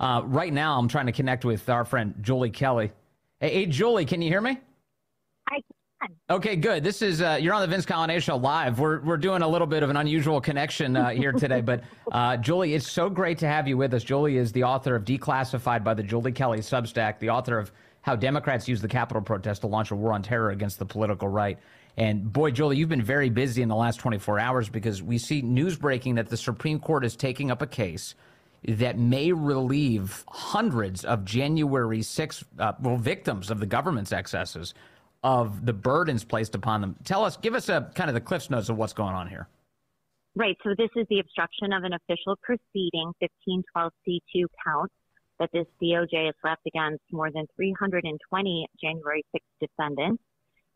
Right now, I'm trying to connect with our friend Julie Kelly. Hey, Julie, can you hear me? I can. Okay, good. This is you're on the Vince Coglianese Show live. We're doing a little bit of an unusual connection here today, but Julie, it's so great to have you with us. Julie is the author of Declassified by the Julie Kelly Substack, the author of How Democrats Use the Capitol Protest to Launch a War on Terror Against the Political Right. And boy, Julie, you've been very busy in the last 24 hours because we see news breaking that the Supreme Court is taking up a case that may relieve hundreds of January 6 victims of the government's excesses of the burdens placed upon them. Give us a kind of the Cliff's Notes of what's going on here. Right. So this is the obstruction of an official proceeding, 1512C2 count, that this DOJ has slapped against more than 320 January 6 defendants.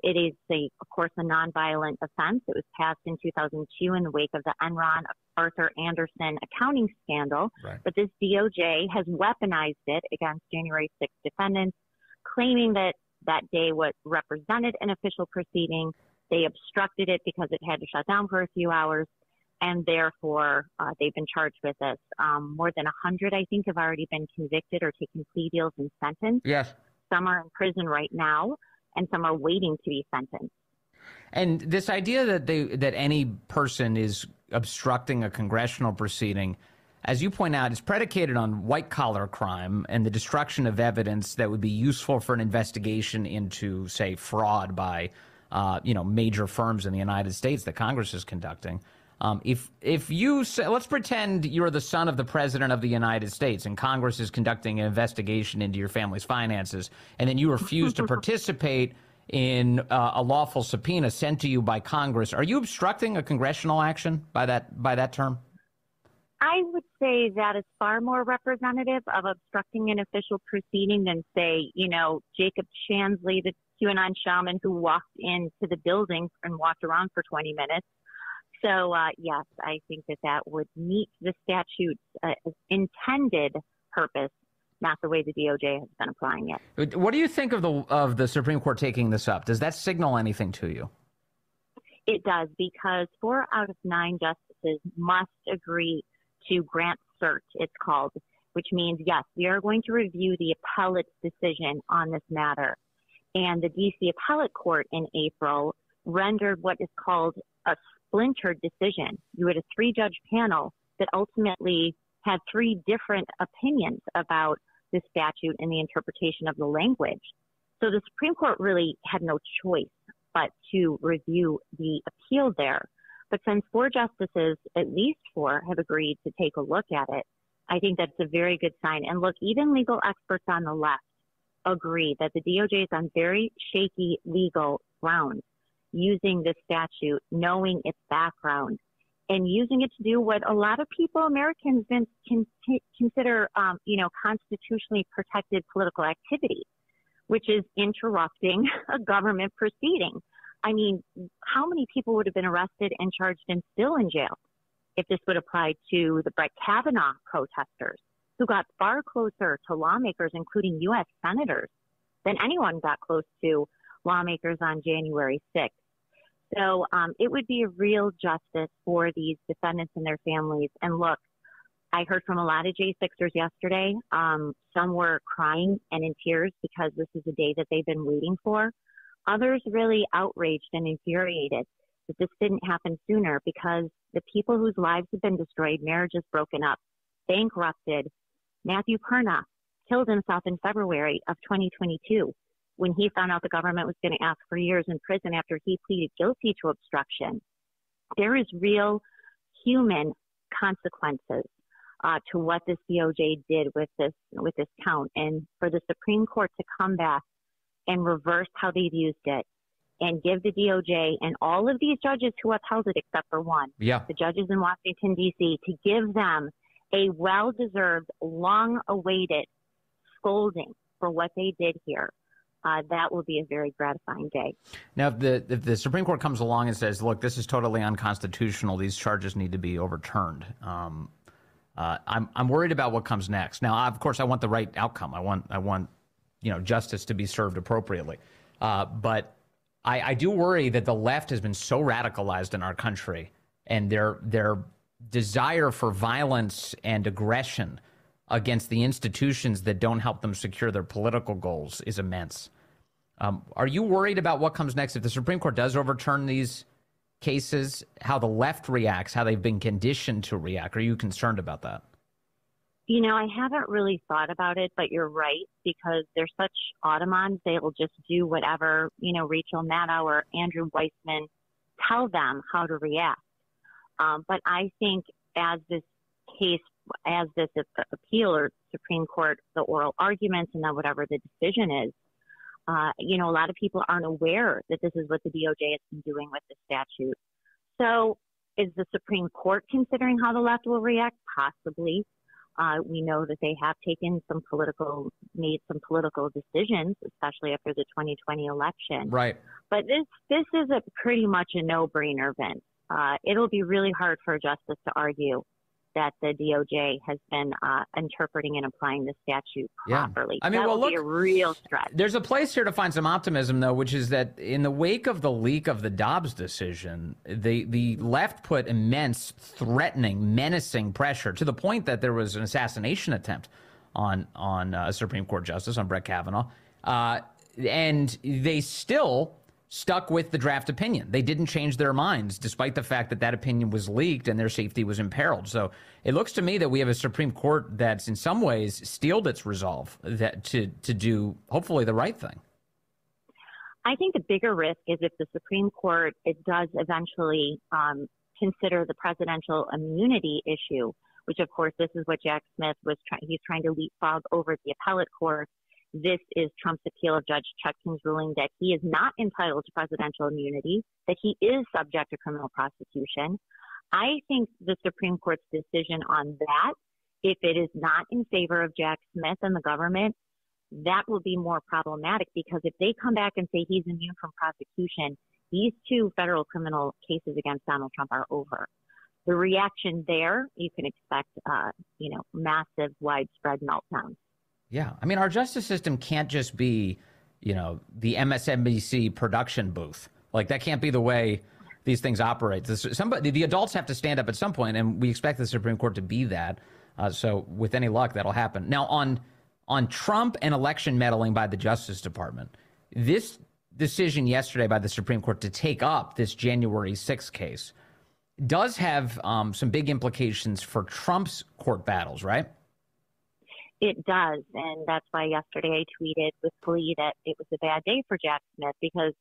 It is, of course, a nonviolent offense. It was passed in 2002 in the wake of the Enron Arthur Anderson accounting scandal. Right. But this DOJ has weaponized it against January 6 defendants, claiming that that day what represented an official proceeding. They obstructed it because it had to shut down for a few hours, and therefore they've been charged with this. More than 100, I think, have already been convicted or taken plea deals and sentenced. Yes. Some are in prison right now, and some are waiting to be sentenced. And this idea that any person is obstructing a congressional proceeding, as you point out, is predicated on white-collar crime and the destruction of evidence that would be useful for an investigation into, say, fraud by, major firms in the United States that Congress is conducting. If you say, let's pretend you're the son of the president of the United States and Congress is conducting an investigation into your family's finances, and then you refuse to participate in a lawful subpoena sent to you by Congress, are you obstructing a congressional action by that term? I would say that is far more representative of obstructing an official proceeding than, say, Jacob Chansley, the QAnon shaman who walked into the building and walked around for 20 minutes. So, yes, I think that would meet the statute's intended purpose, not the way the DOJ has been applying it. What do you think of the Supreme Court taking this up? Does that signal anything to you? It does, because 4 out of 9 justices must agree to grant cert, it's called, which means, yes, we are going to review the appellate's decision on this matter. And the D.C. Appellate Court in April rendered what is called a splintered decision. You had a 3-judge panel that ultimately had 3 different opinions about the statute and the interpretation of the language. So the Supreme Court really had no choice but to review the appeal there. But since 4 justices, at least 4, have agreed to take a look at it, I think that's a very good sign. And look, even legal experts on the left agree that the DOJ is on very shaky legal ground, using this statute, knowing its background, and using it to do what a lot of people, Americans, consider, constitutionally protected political activity, which is interrupting a government proceeding. I mean, how many people would have been arrested and charged and still in jail if this would apply to the Brett Kavanaugh protesters, who got far closer to lawmakers, including U.S. senators, than anyone got close to lawmakers on January 6th. So it would be a real justice for these defendants and their families. And look, I heard from a lot of J6ers yesterday. Some were crying and in tears because this is a day that they've been waiting for. Others really outraged and infuriated that this didn't happen sooner, because the people whose lives have been destroyed, marriages broken up, bankrupted. Matthew Perna killed himself in February of 2022 when he found out the government was going to ask for years in prison after he pleaded guilty to obstruction. There is real human consequences to what this DOJ did with this count, and for the Supreme Court to come back and reverse how they've used it and give the DOJ and all of these judges who upheld it, except for one, the judges in Washington, D.C., to give them a well-deserved, long-awaited scolding for what they did here. That will be a very gratifying day. Now, if the Supreme Court comes along and says, look, this is totally unconstitutional, these charges need to be overturned, I'm worried about what comes next. Now, of course, I want the right outcome. I want justice to be served appropriately. But I do worry that the left has been so radicalized in our country, and their desire for violence and aggression against the institutions that don't help them secure their political goals is immense. Are you worried about what comes next if the Supreme Court does overturn these cases, how the left reacts, how they've been conditioned to react? Are you concerned about that? You know, I haven't really thought about it, but you're right, because they're such automatons. They will just do whatever, Rachel Maddow or Andrew Weissman tell them how to react. But I think as this appeal or Supreme Court, the oral arguments and then whatever the decision is, a lot of people aren't aware that this is what the DOJ has been doing with the statute. So is the Supreme Court considering how the left will react? Possibly. We know that they have made some political decisions, especially after the 2020 election. Right. But this is pretty much a no-brainer, Vince. It'll be really hard for a justice to argue that the DOJ has been interpreting and applying the statute properly. I mean, that will be a real stretch. There's a place here to find some optimism, though, which is that in the wake of the leak of the Dobbs decision, the left put immense threatening, menacing pressure to the point that there was an assassination attempt on a Supreme Court justice, on Brett Kavanaugh, and they still stuck with the draft opinion. They didn't change their minds, despite the fact that opinion was leaked and their safety was imperiled. So it looks to me that we have a Supreme Court that's in some ways steeled its resolve to do hopefully the right thing. I think the bigger risk is if the Supreme Court does eventually consider the presidential immunity issue, which of course this is what Jack Smith he's trying to leapfrog over the appellate court. This is Trump's appeal of Judge Chutkan's ruling that he is not entitled to presidential immunity, that he is subject to criminal prosecution. I think the Supreme Court's decision on that, if it is not in favor of Jack Smith and the government, that will be more problematic, because if they come back and say he's immune from prosecution, these two federal criminal cases against Donald Trump are over. The reaction there, you can expect, massive, widespread meltdowns. Yeah. I mean, our justice system can't just be, the MSNBC production booth. Like, that can't be the way these things operate. The adults have to stand up at some point, and we expect the Supreme Court to be that. So with any luck, that'll happen. Now, on Trump and election meddling by the Justice Department, this decision yesterday by the Supreme Court to take up this January 6th case does have some big implications for Trump's court battles, right? It does, and that's why yesterday I tweeted with glee that it was a bad day for Jack Smith, because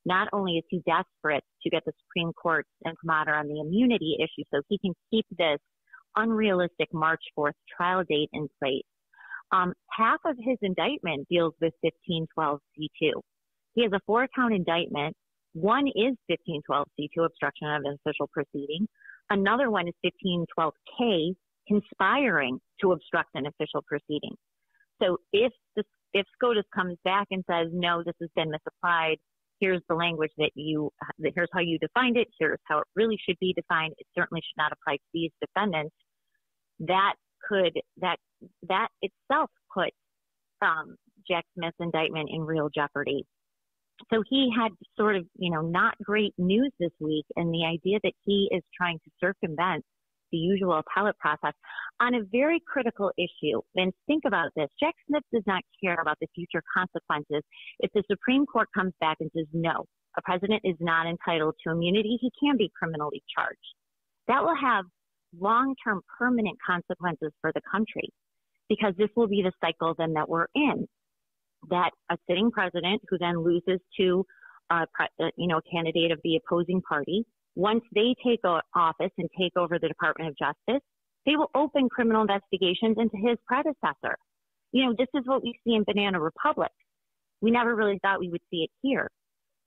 not only is he desperate to get the Supreme Court's imprimatur on the immunity issue so he can keep this unrealistic March 4th trial date in place, half of his indictment deals with 1512c2. He has a 4-count indictment. One is 1512c2, obstruction of an official proceeding. Another one is 1512k, conspiring to obstruct an official proceeding. So if SCOTUS comes back and says, no, this has been misapplied, here's the language here's how you defined it, here's how it really should be defined, it certainly should not apply to these defendants, that itself put Jack Smith's indictment in real jeopardy. So he had sort of, not great news this week, and the idea that he is trying to circumvent the usual appellate process on a very critical issue. And think about this. Jack Smith does not care about the future consequences. If the Supreme Court comes back and says, no, a president is not entitled to immunity, he can be criminally charged. That will have long-term permanent consequences for the country, because this will be the cycle then that we're in, that a sitting president who then loses to a candidate of the opposing party, once they take office and take over the Department of Justice, they will open criminal investigations into his predecessor. This is what we see in Banana Republic. We never really thought we would see it here.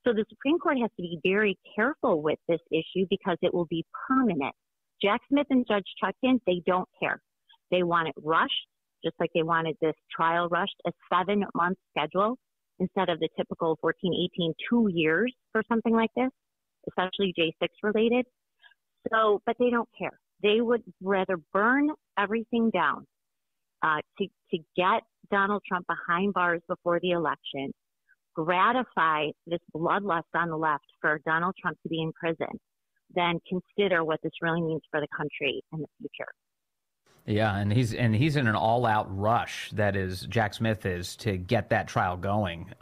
So the Supreme Court has to be very careful with this issue, because it will be permanent. Jack Smith and Judge Chutkan, they don't care. They want it rushed, just like they wanted this trial rushed, a 7-month schedule instead of the typical 14, 18, 2 years for something like this, especially J6 related. So, but they don't care. They would rather burn everything down to get Donald Trump behind bars before the election, gratify this bloodlust on the left for Donald Trump to be in prison, than consider what this really means for the country in the future. Yeah, and he's in an all-out rush, that is, Jack Smith is, to get that trial going.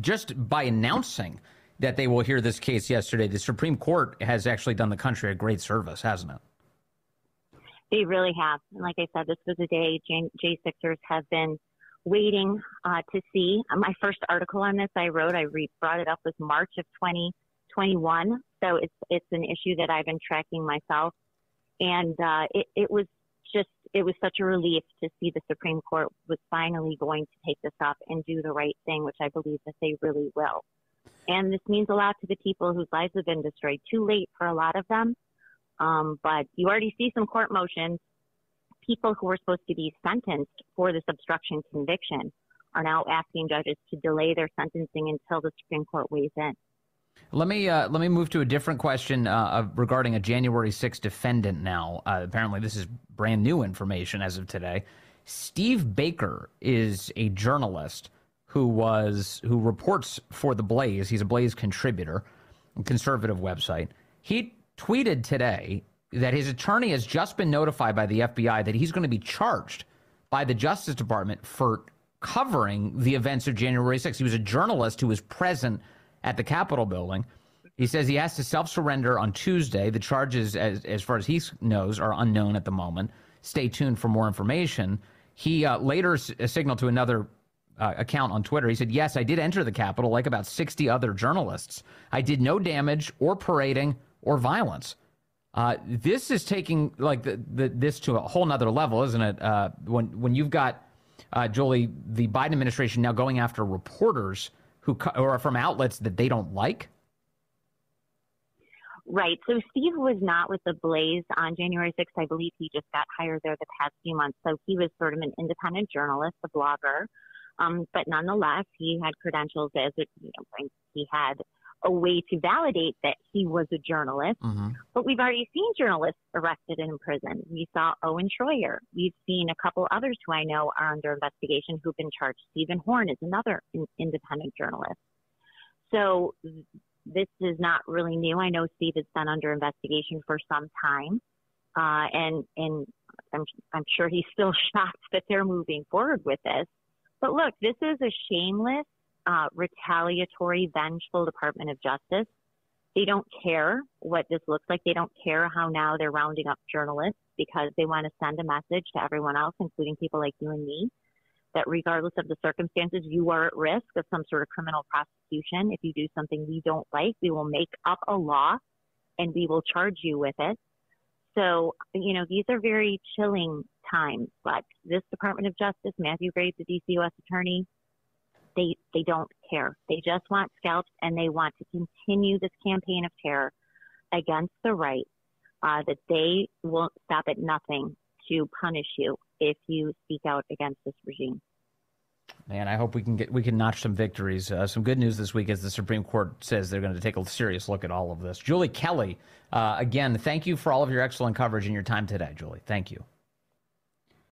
Just by announcing that they will hear this case yesterday, the Supreme Court has actually done the country a great service, hasn't it? They really have. And like I said, this was a day J6ers have been waiting to see. My first article on this I wrote, brought it up, was March of 2021. So it's an issue that I've been tracking myself. And it was such a relief to see the Supreme Court was finally going to take this up and do the right thing, which I believe that they really will. And this means a lot to the people whose lives have been destroyed. Too late for a lot of them. But you already see some court motions. People who were supposed to be sentenced for this obstruction conviction are now asking judges to delay their sentencing until the Supreme Court weighs in. Let me move to a different question regarding a January 6th defendant now. Apparently, this is brand new information as of today. Steve Baker is a journalist who reports for The Blaze. He's a Blaze contributor, a conservative website. He tweeted today that his attorney has just been notified by the FBI that he's going to be charged by the Justice Department for covering the events of January 6th. He was a journalist who was present at the Capitol building. He says he has to self-surrender on Tuesday. The charges, as far as he knows, are unknown at the moment. Stay tuned for more information. He later signaled to another account on Twitter. He said, "Yes, I did enter the Capitol like about 60 other journalists. I did no damage or parading or violence." This is taking this to a whole nother level, isn't it? When you've got, Julie, the Biden administration now going after reporters who are from outlets that they don't like? Right. So Steve was not with the Blaze on January 6th. I believe he just got hired there the past few months. So he was sort of an independent journalist, a blogger. But nonetheless, he had credentials he had a way to validate that he was a journalist. Mm-hmm. But we've already seen journalists arrested and in prison. We saw Owen Schroyer. We've seen a couple others who I know are under investigation who've been charged. Stephen Horn is another independent journalist. So this is not really new. I know Steve has been under investigation for some time. And I'm sure he's still shocked that they're moving forward with this. But look, this is a shameless, retaliatory, vengeful Department of Justice. They don't care what this looks like. They don't care how now they're rounding up journalists because they want to send a message to everyone else, including people like you and me, that regardless of the circumstances, you are at risk of some sort of criminal prosecution. If you do something we don't like, we will make up a law and we will charge you with it. So, these are very chilling times, but this Department of Justice, Matthew Graves, the DC U.S. attorney, they don't care. They just want scalps, and they want to continue this campaign of terror against the right, that they won't stop at nothing to punish you if you speak out against this regime. Man, I hope we can notch some victories. Some good news this week as the Supreme Court says they're going to take a serious look at all of this. Julie Kelly, again, thank you for all of your excellent coverage and your time today, Julie. Thank you.